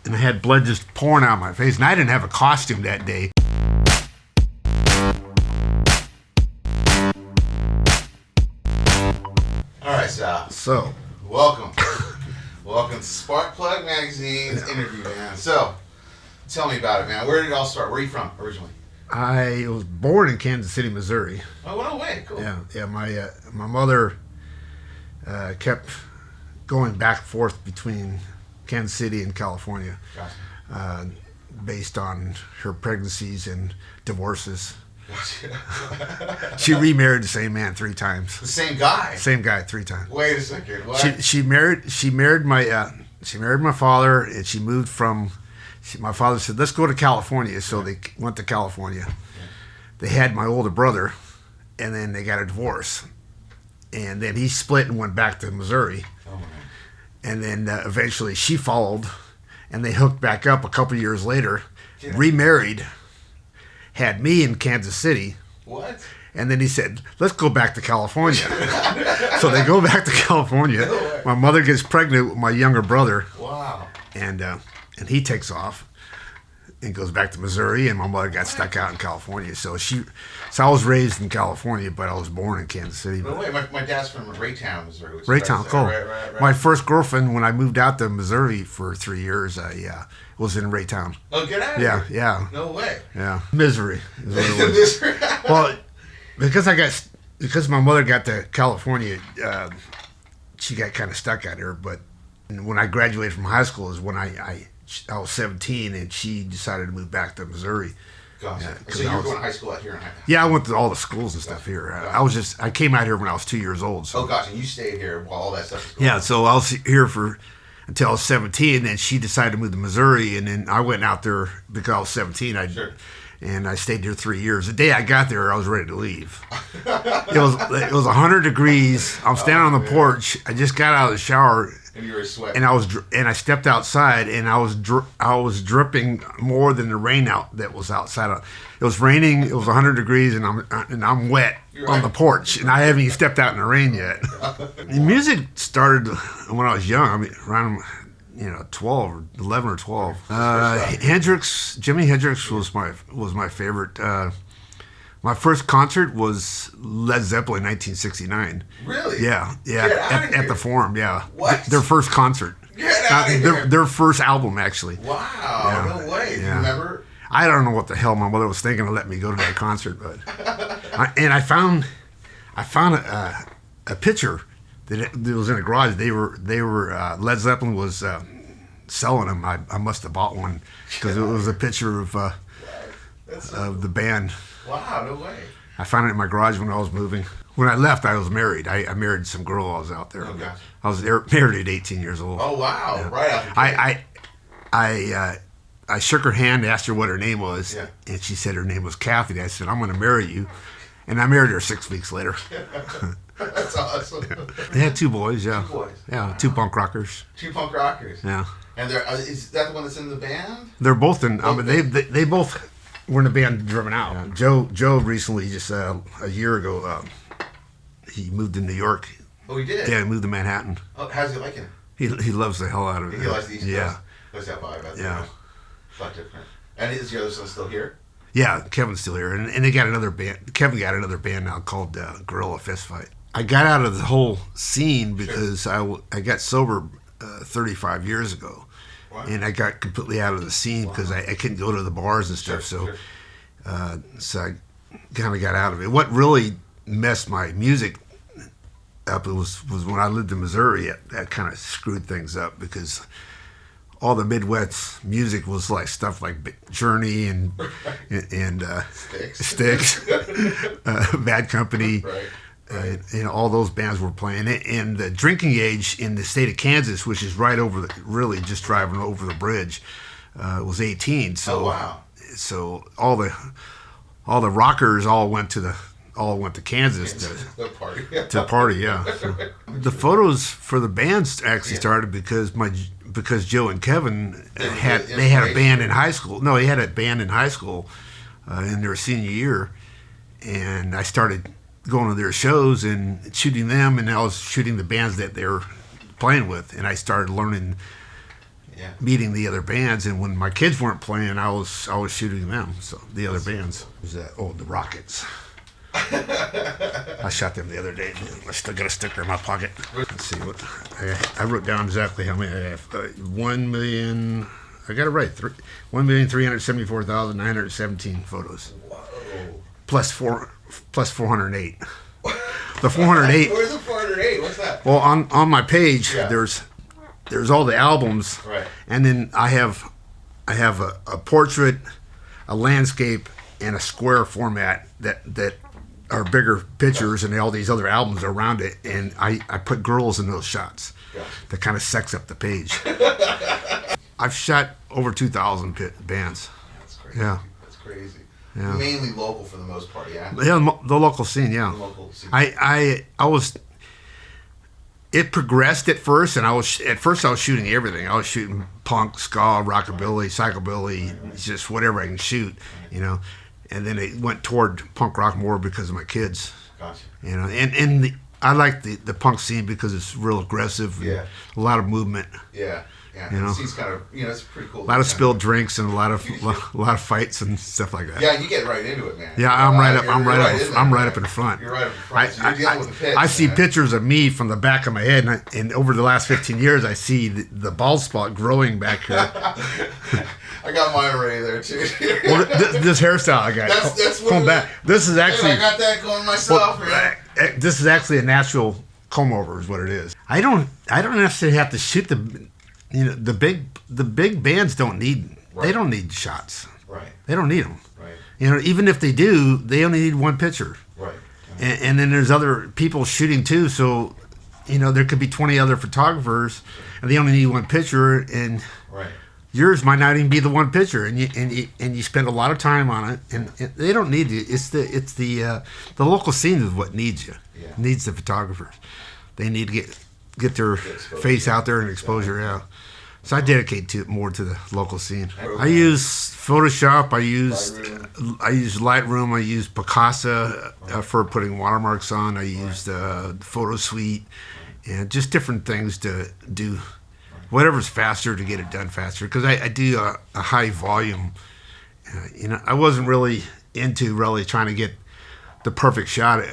and I had blood just pouring out of my face, and I didn't have a costume that day. All right, Sal. So, Welcome. Welcome to Sparkplug Magazine's interview, man. So, tell me about it, man. Where did it all start? Where are you from originally? I was born in Kansas City, Missouri. Oh, no way. Cool. Yeah. My mother kept going back and forth between Kansas City and California, Gotcha. based on her pregnancies and divorces. Gotcha. She remarried the same man 3 times. The same guy? Same guy 3 times. Wait a second. What? She married my father, and she moved from. My father said, "Let's go to California." So they went to California. They had my older brother, and then they got a divorce, and then he split and went back to Missouri. Oh, man. And then eventually she followed, and they hooked back up a couple years later, remarried, had me in Kansas City. What? And then he said, "Let's go back to California." So they go back to California. No. My mother gets pregnant with my younger brother. Wow. And he takes off and goes back to Missouri, and my mother got stuck out in California. So I was raised in California, but I was born in Kansas City. No way. My dad's from Raytown, Missouri. which is Raytown, right cool. there. Right. My first girlfriend, when I moved out to Missouri for 3 years, I was in Raytown. Oh, get out of Yeah, here. yeah, No way. yeah. Misery is what it was. Well, because my mother got to California, she got kind of stuck out here. But when I graduated from high school is when I was 17, and she decided to move back to Missouri. Gotcha. Yeah, So you were going to high school out here in Yeah, I went to all the schools and stuff here. I came out here when I was 2 years old. So. Oh, gotcha. You stayed here while all that stuff was going Yeah, on. so I was here until I was 17, and she decided to move to Missouri, and then I went out there because I was 17. Sure. And I stayed here 3 years. The day I got there, I was ready to leave. It was 100 degrees. I'm standing on the porch. I just got out of the shower, And you were sweating. and I stepped outside, and I was dripping more than the rain that was outside. It was raining. It was 100 degrees, and I'm wet on the porch, and I haven't even stepped out in the rain yet. The music started when I was young. I mean, around 12 or 11 or 12. Jimi Hendrix was my favorite. My first concert was Led Zeppelin, 1969. Really? Yeah, at the Forum. Yeah. What? Their first concert. Get out of here. Their first album, actually. Wow. No way. Do you remember? I don't know what the hell my mother was thinking to let me go to that concert, but I found a picture that was in a garage. They were Led Zeppelin was selling them. I must have bought one because it was a picture of the band. Wow, no way. I found it in my garage when I was moving. When I left, I was married. I married some girl while I was out there. Oh, gosh. I was married at 18 years old. Oh, wow. Yeah. Right after I shook her hand, asked her what her name was, Yeah. and she said her name was Kathy. I said, "I'm going to marry you," and I married her 6 weeks later. That's awesome. They had 2 boys, yeah. 2 boys. Yeah, Wow. 2 punk rockers. 2 punk rockers. Yeah. And is that the one that's in the band? They're both in. I mean, they both were in the band Driven Out. Yeah. Joe recently, just a year ago, he moved to New York. Oh, he did? Yeah, he moved to Manhattan. Oh, how's he liking it? He loves the hell out of it. He likes the East Coast. Yeah. Likes that vibe. That's Yeah. a lot different. And is your other son still here? Yeah, Kevin's still here, and they got another band. Kevin got another band now called Gorilla Fist Fight. I got out of the whole scene because I got sober 35 years ago. Wow. And I got completely out of the scene because I couldn't go to the bars and stuff. So I kind of got out of it. What really messed my music up was when I lived in Missouri. That kind of screwed things up because all the Midwest music was like stuff like Journey and Styx, Bad Company. Right. All those bands were playing it, and the drinking age in the state of Kansas, which is right over really just driving over the bridge, was 18. So, oh, wow. So all the rockers all went to Kansas to party. Yeah. So the photos for the bands actually started because Joe and Kevin had a band in high school. No, they had a band in high school in their senior year, and I started going to their shows and shooting them, and I was shooting the bands that they were playing with, and I started learning meeting the other bands. And when my kids weren't playing, I was shooting them. So the other bands was that the Rockets. I shot them the other day. I still got a sticker in my pocket. Let's see what I wrote down exactly how many I have. 1 million. I got it right. 1,374,917 photos. Whoa. Plus 408. The 408. Where's the 408? What's that? Well, on my page, there's all the albums, right? And then I have a portrait, a landscape, and a square format that are bigger pictures, and all these other albums around it. And I put girls in those shots to kind of sex up the page. I've shot over 2,000 bands. That's crazy. Yeah, that's crazy. Yeah. Mainly local for the most part, yeah. Yeah, the local scene, yeah. The local scene. I was. It progressed at first, and I was shooting everything. I was shooting punk, ska, rockabilly, psychobilly, just whatever I can shoot, you know. And then it went toward punk rock more because of my kids. Gotcha. You know, and I like the punk scene because it's real aggressive. Yeah. A lot of movement. Yeah. Yeah. You know, it seems kind of, it's pretty cool. A lot of spilled drinks and a lot of fights and stuff like that. Yeah, you get right into it, man. Yeah, I'm right up in front. You're right up in front. So you're dealing with the pitch, I see man. pictures of me from the back of my head, and over the last 15 years, I see the bald spot growing back here. I got mine already there too. Well, this hairstyle I got. That's what comb back. This is actually. I got that going myself, man. This is actually a natural comb over, is what it is. I don't necessarily have to shoot the big bands don't need. Right. They don't need shots. Right. They don't need them. Right. You know, even if they do, they only need one picture. Right. And then there's other people shooting too, so there could be 20 other photographers, and they only need one picture, and yours might not even be the one picture, and you spend a lot of time on it, and they don't need you. It's the local scene is what needs you. Yeah. Needs the photographers. They need to get their face out there and exposure. Yeah. So I dedicate more to the local scene. I use Photoshop. I use Lightroom. I use Picasa for putting watermarks on. I used Photo Suite, and just different things to do whatever's faster to get it done faster. Because I do a high volume. I wasn't really into trying to get the perfect shot.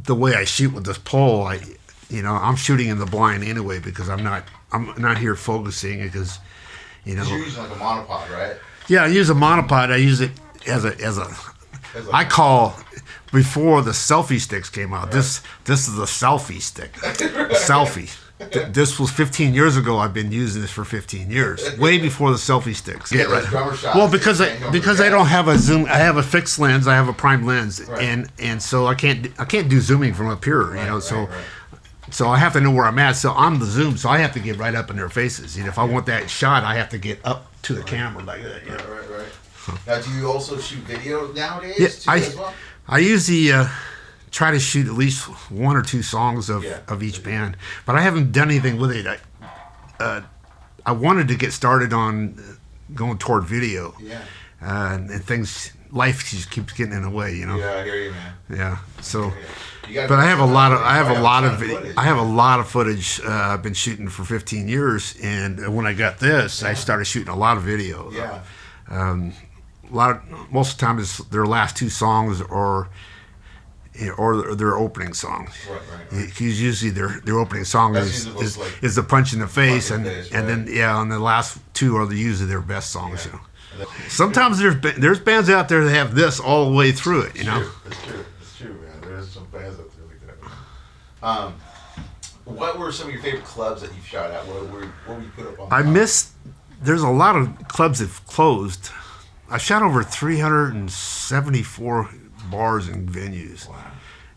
The way I shoot with this pole, I'm shooting in the blind anyway because I'm not here focusing because, You're using like a monopod, right? Yeah, I use a monopod. I use it as a I call, before the selfie sticks came out. Right. This is a selfie stick. Selfie. This was 15 years ago. I've been using this for 15 years, way before the selfie sticks. Yeah, right. Drummer shots. Well, because I don't have a zoom. I have a fixed lens. I have a prime lens, right. and so I can't do zooming from up here. So I have to know where I'm at. So I'm the zoom. So I have to get right up in their faces. If I want that shot, I have to get up to the camera like that. Right. Now, do you also shoot video nowadays? Yeah, too, as well? I usually try to shoot at least one or two songs of each band, but I haven't done anything with it. I wanted to get started on going toward video, and things. Life just keeps getting in the way, Yeah, I hear you, man. Yeah, so. But I have a lot of footage I've been shooting for 15 years, and when I got this, I started shooting a lot of video. Yeah. Most of the time, it's their last two songs or their opening songs. Right. Because usually their opening song is the punch in the face, and then and the last two are usually their best songs. Yeah. Sometimes there's bands out there that have this all the way through it. It's true, man. There's some bands out there like that. What were some of your favorite clubs that you've shot at? What were you put up on? There's a lot of clubs that've closed. I shot over 374 bars and venues. Wow.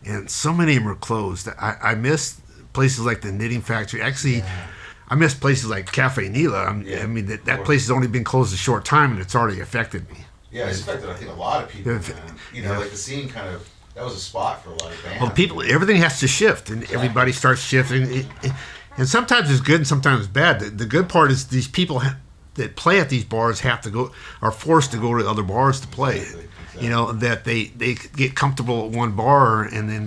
And so many of them are closed. I missed places like the Knitting Factory. Actually, I miss places like Cafe Nila. I mean, that place has only been closed a short time, and it's already affected me. Yeah, it's affected, I think, a lot of people, man. Like the scene that was a spot for a lot of bands. Well, everything has to shift, and everybody starts shifting. And sometimes it's good and sometimes it's bad. The good part is these people that play at these bars are forced to go to other bars to play. Exactly. That they get comfortable at one bar, and then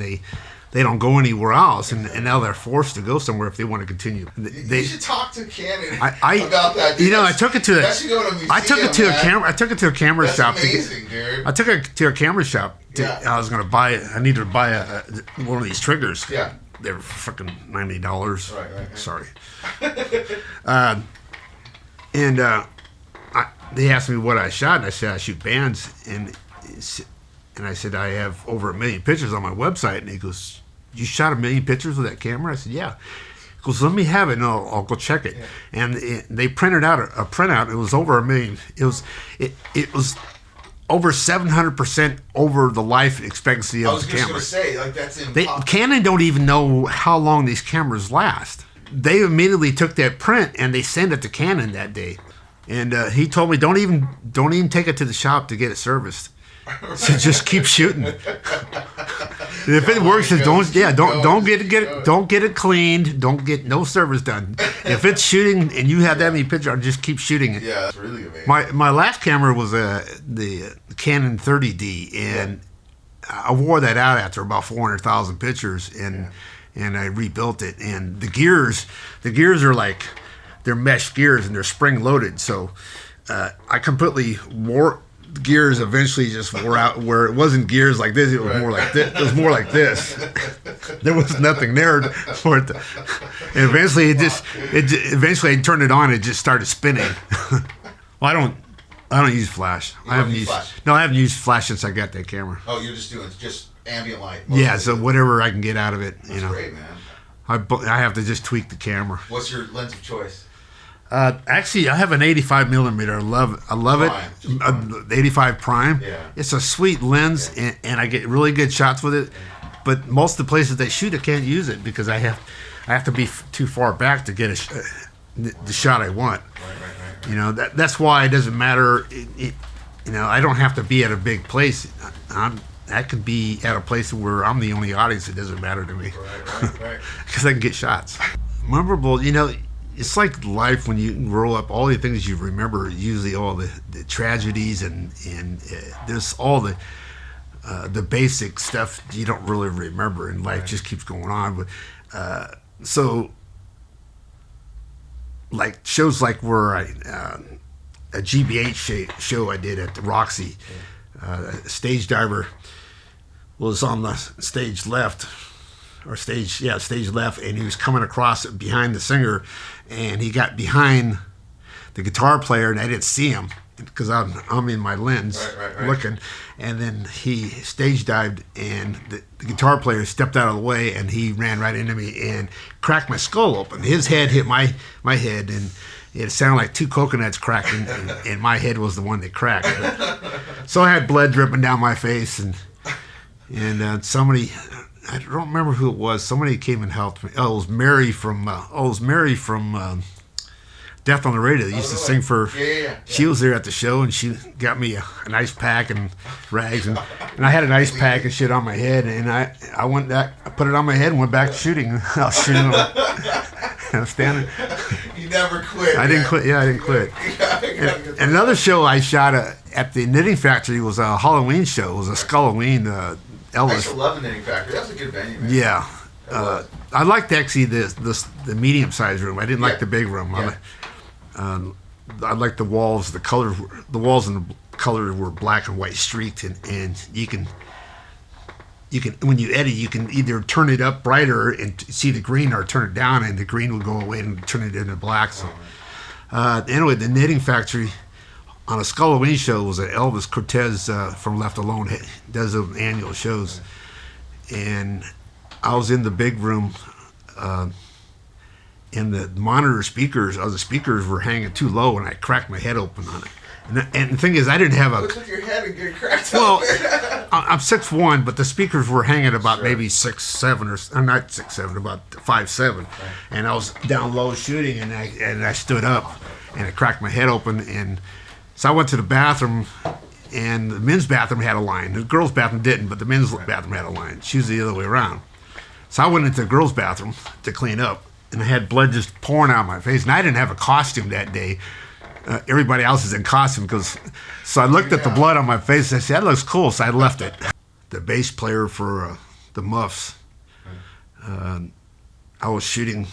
they don't go anywhere else, and now they're forced to go somewhere if they want to continue. You should talk to Canon I about that. Dude. You know, I took it to that should go to a museum, I took it to a camera. I took it to a camera That's shop. amazing, dude. I took it to a camera shop. Yeah. I was going to buy. I needed to buy one of these triggers. Yeah. They were fucking $90. Right. Sorry. They asked me what I shot, and I said I shoot bands, and I said I have over 1 million pictures on my website, and he goes, "You shot 1 million pictures with that camera?" I said, "Yeah." He goes, "Let me have it, and I'll go check it." Yeah. And they printed out a printout. It was over 1 million. It was over 700% over the life expectancy of the camera. I was just going to say, like, that's impossible. Canon don't even know how long these cameras last. They immediately took that print and they sent it to Canon that day. And he told me, don't even take it to the shop to get it serviced. So just keep shooting. If it works, don't get it cleaned. Don't get no service done. If it's shooting and you have that many pictures, just keep shooting it. Yeah, that's really amazing. My last camera was the Canon 30D, and I wore that out after about 400,000 pictures, and I rebuilt it. And the gears are like, they're mesh gears and they're spring loaded. So I completely wore. Gears eventually just wore out, where it wasn't gears like this. It was more like this. It was more like this. There was nothing there for it. And eventually, eventually I turned it on. It just started spinning. Well, I don't use flash. I haven't used flash since I got that camera. Oh, you're just doing just ambient light. Yeah, so whatever I can get out of it, That's great, man. I have to just tweak the camera. What's your lens of choice? Actually, I have an 85 millimeter. I love it. 85 prime. Yeah. It's a sweet lens, and I get really good shots with it. But most of the places they shoot, I can't use it because I have to be too far back to get the shot I want. Right. You know, that's why it doesn't matter. You know, I don't have to be at a big place. I could be at a place where I'm the only audience. It doesn't matter to me. Right. Because I can get shots. Memorable, you know. It's like life when you grow up. All the things you remember, usually all the tragedies and there's all the basic stuff you don't really remember, and life just keeps going on. But so, like shows like where a GBH show I did at the Roxy, Stage Diver was on the stage left. Stage left, and he was coming across behind the singer, and he got behind the guitar player, and I didn't see him because I'm in my lens looking, and then he stage dived, and the guitar player stepped out of the way, and he ran right into me and cracked my skull open. His head hit my head, and it sounded like two coconuts cracking, and my head was the one that cracked. So I had blood dripping down my face, and somebody. I don't remember who it was. Somebody came and helped me. Oh, it was Mary from Death on the Radio. They used to sing for. Yeah. She was there at the show, and she got me an ice pack and rags, and I had an ice pack and shit on my head, and I went back, I put it on my head and went back to shooting. I was shooting. I was standing. You never quit. I didn't quit. Yeah, I didn't quit. And another show I shot at the Knitting Factory was a Halloween show. It was a Skulloween. Elvis. I used to love the Knitting Factory. That was a good venue, man. Yeah. I liked actually the medium sized room. I didn't like the big room. Yeah. I liked the walls. The walls and the color were black and white streaked, and you can when you edit, you can either turn it up brighter and see the green, or turn it down and the green will go away and turn it into black. So anyway, the Knitting Factory on a Skulloween show was an Elvis Cortez from Left Alone, does annual shows, and I was in the big room, and the monitor speakers, the speakers were hanging too low, and I cracked my head open on it. And the thing is, I didn't have a. What's with your head and get cracked Well, open? I'm 6'1", but the speakers were hanging about maybe 6'7", or not 6'7", about 5'7", right. And I was down low shooting, and I stood up, and I cracked my head open, and so I went to the bathroom, and the men's bathroom had a line. The girls' bathroom didn't, but the men's bathroom had a line. She was the other way around. So I went into the girls' bathroom to clean up, and I had blood just pouring out of my face, and I didn't have a costume that day. Everybody else is in costume, so I looked at the blood on my face and I said, that looks cool, so I left it. The bass player for the Muffs, I was shooting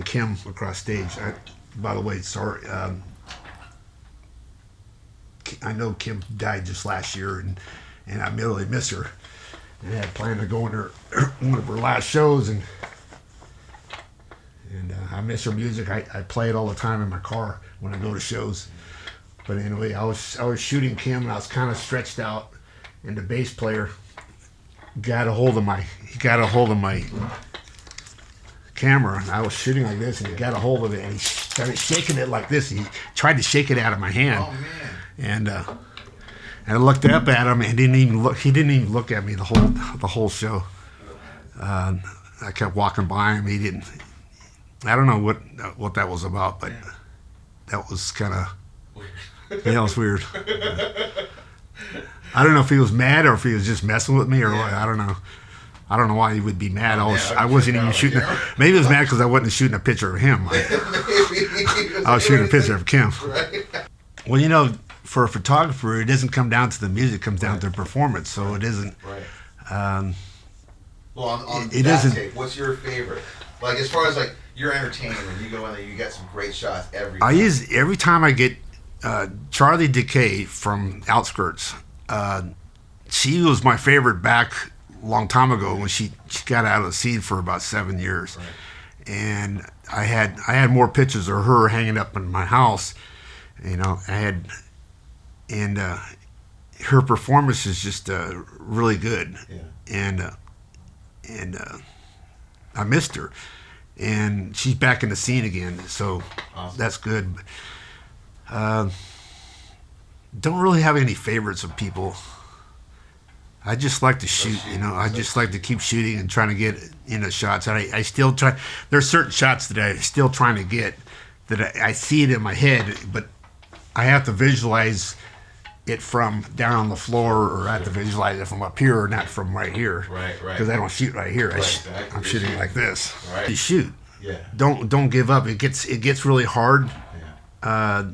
Kim across stage. By the way, sorry. I know Kim died just last year, and I really miss her. And I had planned to go in her one of her last shows, and I miss her music. I play it all the time in my car when I go to shows. But anyway, I was shooting Kim, and I was kind of stretched out, and the bass player got a hold of my camera, and I was shooting like this, and he got a hold of it, and he started shaking it like this. He tried to shake it out of my hand. Oh, man. And I looked up at him, and he didn't even look at me the whole show. I kept walking by him. He didn't. I don't know what that was about, but that was kind of, it was weird. I don't know if he was mad or if he was just messing with me or what. I don't know. I don't know why he would be mad. I wasn't even shooting. Maybe he was mad because I wasn't shooting a picture of him. I was shooting a picture of Kim. Right. Well, you know, for a photographer, it doesn't come down to the music; it comes down to the performance. So it isn't. Right. Well, on it that isn't. tape, what's your favorite? Like, as far as like you're entertaining and you go in there, you get some great shots every time. Every time I get Charlie Decay from Outskirts. She was my favorite back a long time ago when she got out of the scene for about 7 years. Right. And I had more pictures of her hanging up in my house. You know, and her performance is just really good. Yeah. And I missed her, and she's back in the scene again, so Awesome. That's good. Don't really have any favorites of people. I just like to shoot, you know. I just like to keep shooting and trying to get, you know, shots. And I still try. There's certain shots that I'm still trying to get that I see it in my head, but I have to visualize it from down on the floor, or I have to visualize it from up here, or not from right here. Right. Because I don't shoot right here. Exactly. I'm shooting like this. Right. You shoot. Yeah. Don't give up. It gets really hard. Yeah.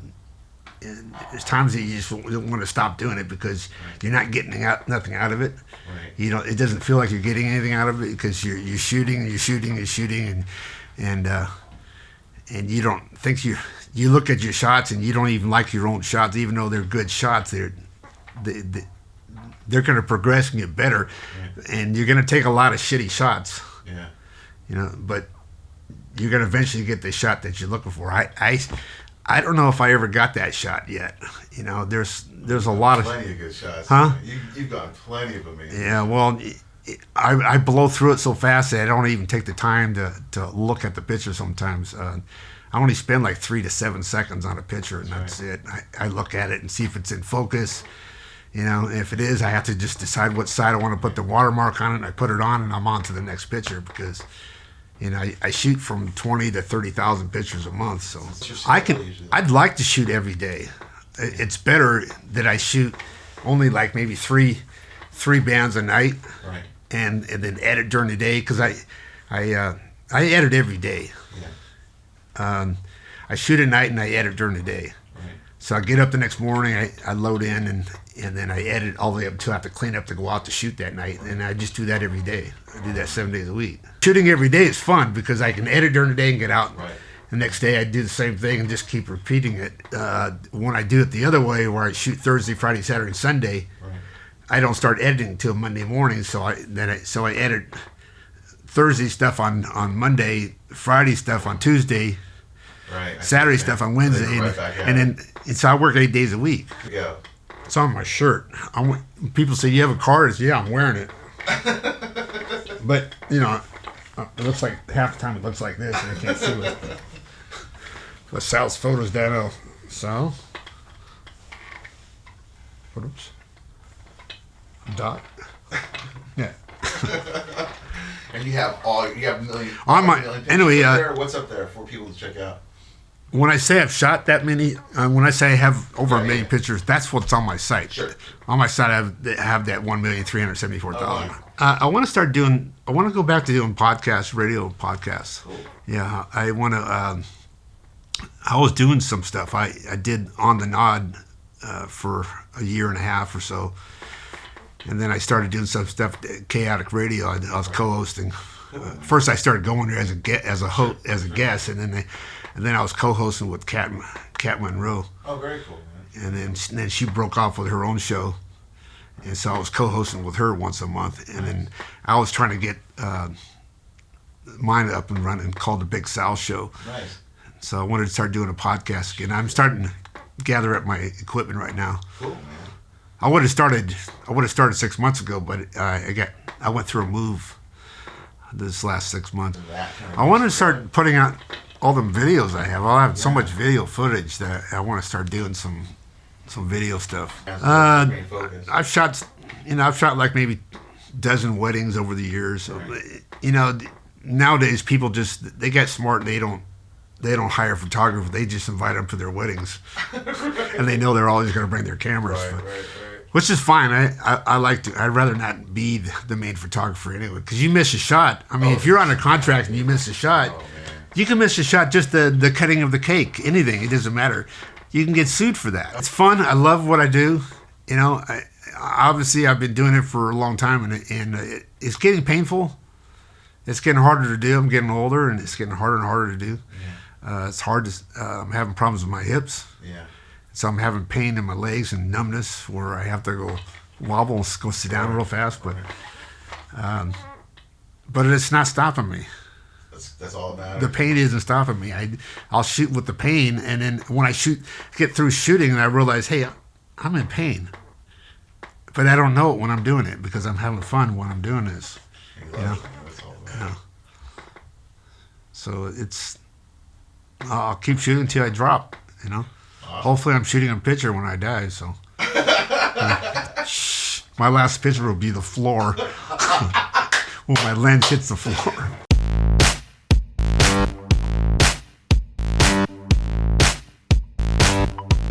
And there's times that you just don't want to stop doing it because you're not getting nothing out of it. Right. You know, it doesn't feel like you're getting anything out of it because you're shooting, and you don't think you look at your shots and you don't even like your own shots, even though they're good shots. They're going to progress and get better, and you're going to take a lot of shitty shots. Yeah. You know, but you're going to eventually get the shot that you're looking for. I don't know if I ever got that shot yet. You know, there's a lot of plenty of good shots. Huh? You've got plenty of amazing. Yeah, well, I blow through it so fast that I don't even take the time to look at the picture sometimes. I only spend like 3 to 7 seconds on a picture, and that's it. I look at it and see if it's in focus. You know, if it is, I have to just decide what side I want to put the watermark on it, and I put it on, and I'm on to the next picture because, you know, I shoot from 20 to 30,000 pictures a month, so I'd like to shoot every day. It's better that I shoot only like maybe three bands a night, Right. and then edit during the day because I edit every day. Yeah. I shoot at night and I edit during the day. Right. So I get up the next morning, I load in, and then I edit all the way up until I have to clean up to go out to shoot that night. And I just do that every day. I do that 7 days a week. Shooting every day is fun because I can edit during the day and get out. Right. The next day I do the same thing and just keep repeating it. When I do it the other way, where I shoot Thursday, Friday, Saturday, and Sunday, Right. I don't start editing until Monday morning. So I edit Thursday stuff on Monday, Friday stuff on Tuesday, Right. Saturday stuff on Wednesday, and so I work 8 days a week. Yeah. It's on my shirt. People say, "You have a card?" I say, "Yeah, I'm wearing it." But you know, it looks like half the time it looks like this, and I can't see it. But Sal's photos down. Oh, Sal. Oops. Dot. Yeah. And you have million. On my- million pictures anyway, up there. What's up there for people to check out? When I say I've shot that many, when I say I have over 1 million pictures, that's what's on my site. Sure. On my site, I have that 1,374,000. Oh, I want to go back to doing radio podcasts. Cool. Yeah, I want to. I was doing some stuff. I did On the Nod for a year and a half or so, and then I started doing some stuff. Chaotic Radio. I was co-hosting. First, I started going there as a guest, and then I was co-hosting with Cat Monroe, Oh, very cool, man. and then she broke off with her own show, and so I was co-hosting with her once a month, and then I was trying to get mine up and running, called the Big Sal Show. Nice. So I wanted to start doing a podcast again. I'm starting to gather up my equipment right now. Cool, man. I would have started 6 months ago, but I went through a move this last 6 months. I want to start putting out all the videos I have. I have so much video footage that I want to start doing some video stuff. I've shot like maybe a dozen weddings over the years. Right. Nowadays people they get smart and they don't hire photographers. They just invite them to their weddings, and they know they're always going to bring their cameras. Right. Which is fine. I like to. I'd rather not be the main photographer anyway, because you miss a shot. I mean, if you're on a contract and you miss a shot, you can miss a shot. Just the cutting of the cake, anything. It doesn't matter. You can get sued for that. It's fun. I love what I do. Obviously I've been doing it for a long time, and it's getting painful. It's getting harder to do. I'm getting older, and it's getting harder and harder to do. Yeah. It's hard to. I'm having problems with my hips. Yeah. So I'm having pain in my legs and numbness where I have to go wobble and go sit down real fast. But it's not stopping me. That's all that matters. The pain isn't stopping me. I'll shoot with the pain, and then when I get through shooting, and I realize, hey, I'm in pain. But I don't know it when I'm doing it because I'm having fun when I'm doing this. That's all that matters. So I'll keep shooting until I drop. Hopefully I'm shooting a picture when I die, so. My last picture will be the floor when my lens hits the floor.